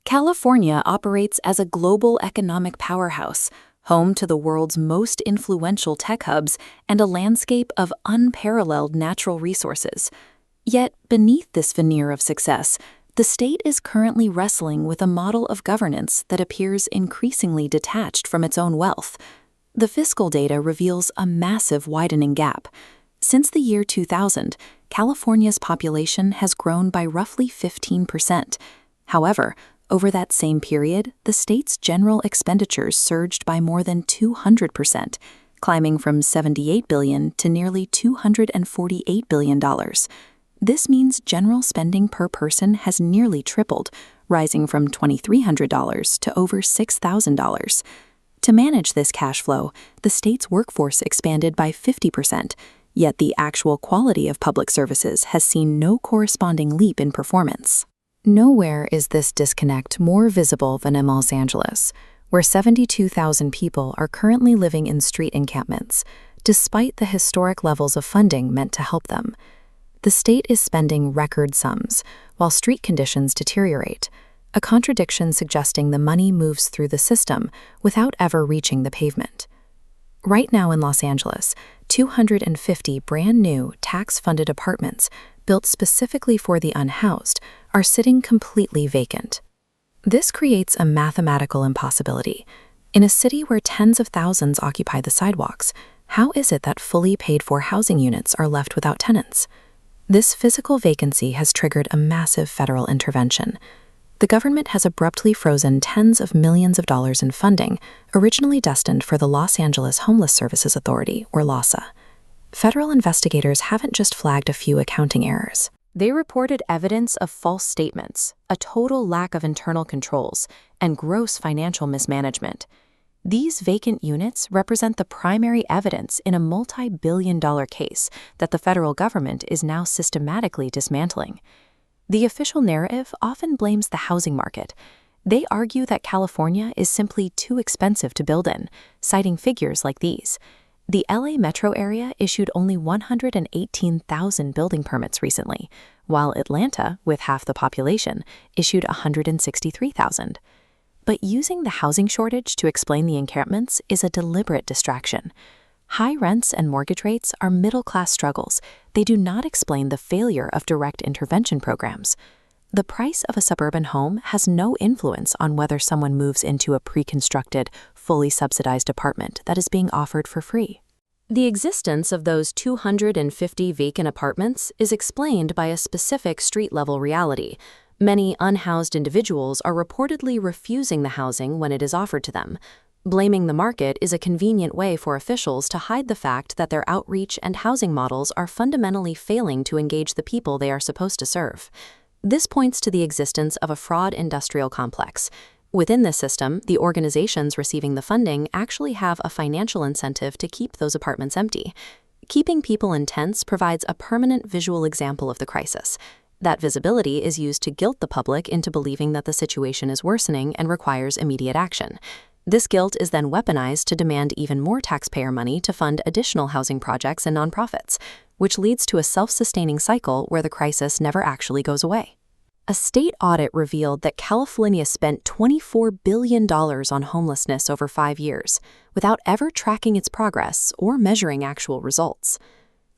California operates as a global economic powerhouse, home to the world's most influential tech hubs and a landscape of unparalleled natural resources. Yet, beneath this veneer of success, the state is currently wrestling with a model of governance that appears increasingly detached from its own wealth. The fiscal data reveals a massive widening gap. Since the year 2000, California's population has grown by roughly 15%. However, over that same period, the state's general expenditures surged by more than 200%, climbing from $78 billion to nearly $248 billion. This means general spending per person has nearly tripled, rising from $2,300 to over $6,000. To manage this cash flow, the state's workforce expanded by 50%, yet the actual quality of public services has seen no corresponding leap in performance. Nowhere is this disconnect more visible than in Los Angeles, where 72,000 people are currently living in street encampments, despite the historic levels of funding meant to help them. The state is spending record sums, while street conditions deteriorate, a contradiction suggesting the money moves through the system without ever reaching the pavement. Right now in Los Angeles, 250 brand-new, tax-funded apartments built specifically for the unhoused are sitting completely vacant. This creates a mathematical impossibility. In a city where tens of thousands occupy the sidewalks, how is it that fully paid-for housing units are left without tenants? This physical vacancy has triggered a massive federal intervention. The government has abruptly frozen tens of millions of dollars in funding, originally destined for the Los Angeles Homeless Services Authority, or LASA. Federal investigators haven't just flagged a few accounting errors. They reported evidence of false statements, a total lack of internal controls, and gross financial mismanagement. These vacant units represent the primary evidence in a multi-billion-dollar case that the federal government is now systematically dismantling. The official narrative often blames the housing market. They argue that California is simply too expensive to build in, citing figures like these. The LA metro area issued only 118,000 building permits recently, while Atlanta, with half the population, issued 163,000. But using the housing shortage to explain the encampments is a deliberate distraction. High rents and mortgage rates are middle-class struggles. They do not explain the failure of direct intervention programs. The price of a suburban home has no influence on whether someone moves into a pre-constructed, fully subsidized apartment that is being offered for free. The existence of those 250 vacant apartments is explained by a specific street-level reality. Many unhoused individuals are reportedly refusing the housing when it is offered to them. Blaming the market is a convenient way for officials to hide the fact that their outreach and housing models are fundamentally failing to engage the people they are supposed to serve. This points to the existence of a fraud industrial complex. Within this system, the organizations receiving the funding actually have a financial incentive to keep those apartments empty. Keeping people in tents provides a permanent visual example of the crisis. That visibility is used to guilt the public into believing that the situation is worsening and requires immediate action. This guilt is then weaponized to demand even more taxpayer money to fund additional housing projects and nonprofits, which leads to a self-sustaining cycle where the crisis never actually goes away. A state audit revealed that California spent $24 billion on homelessness over 5 years, without ever tracking its progress or measuring actual results.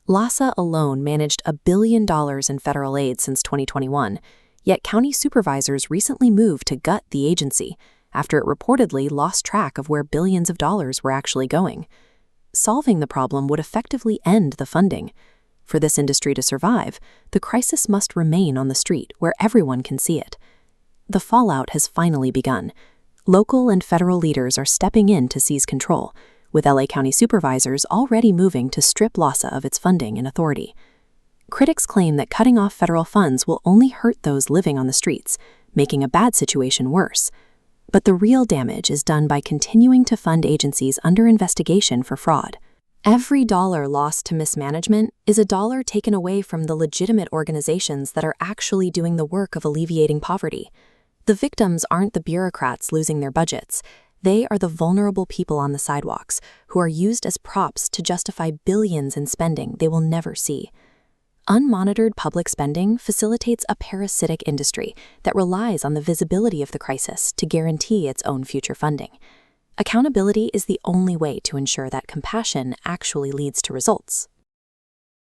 LASA alone managed $1 billion in federal aid since 2021, yet county supervisors recently moved to gut the agency after it reportedly lost track of where billions of dollars were actually going. Solving the problem would effectively end the funding. For this industry to survive, the crisis must remain on the street where everyone can see it. The fallout has finally begun. Local and federal leaders are stepping in to seize control, with LA County supervisors already moving to strip LASA of its funding and authority. Critics claim that cutting off federal funds will only hurt those living on the streets, making a bad situation worse. But the real damage is done by continuing to fund agencies under investigation for fraud. Every dollar lost to mismanagement is a dollar taken away from the legitimate organizations that are actually doing the work of alleviating poverty. The victims aren't the bureaucrats losing their budgets. They are the vulnerable people on the sidewalks who are used as props to justify billions in spending they will never see. Unmonitored public spending facilitates a parasitic industry that relies on the visibility of the crisis to guarantee its own future funding. Accountability is the only way to ensure that compassion actually leads to results.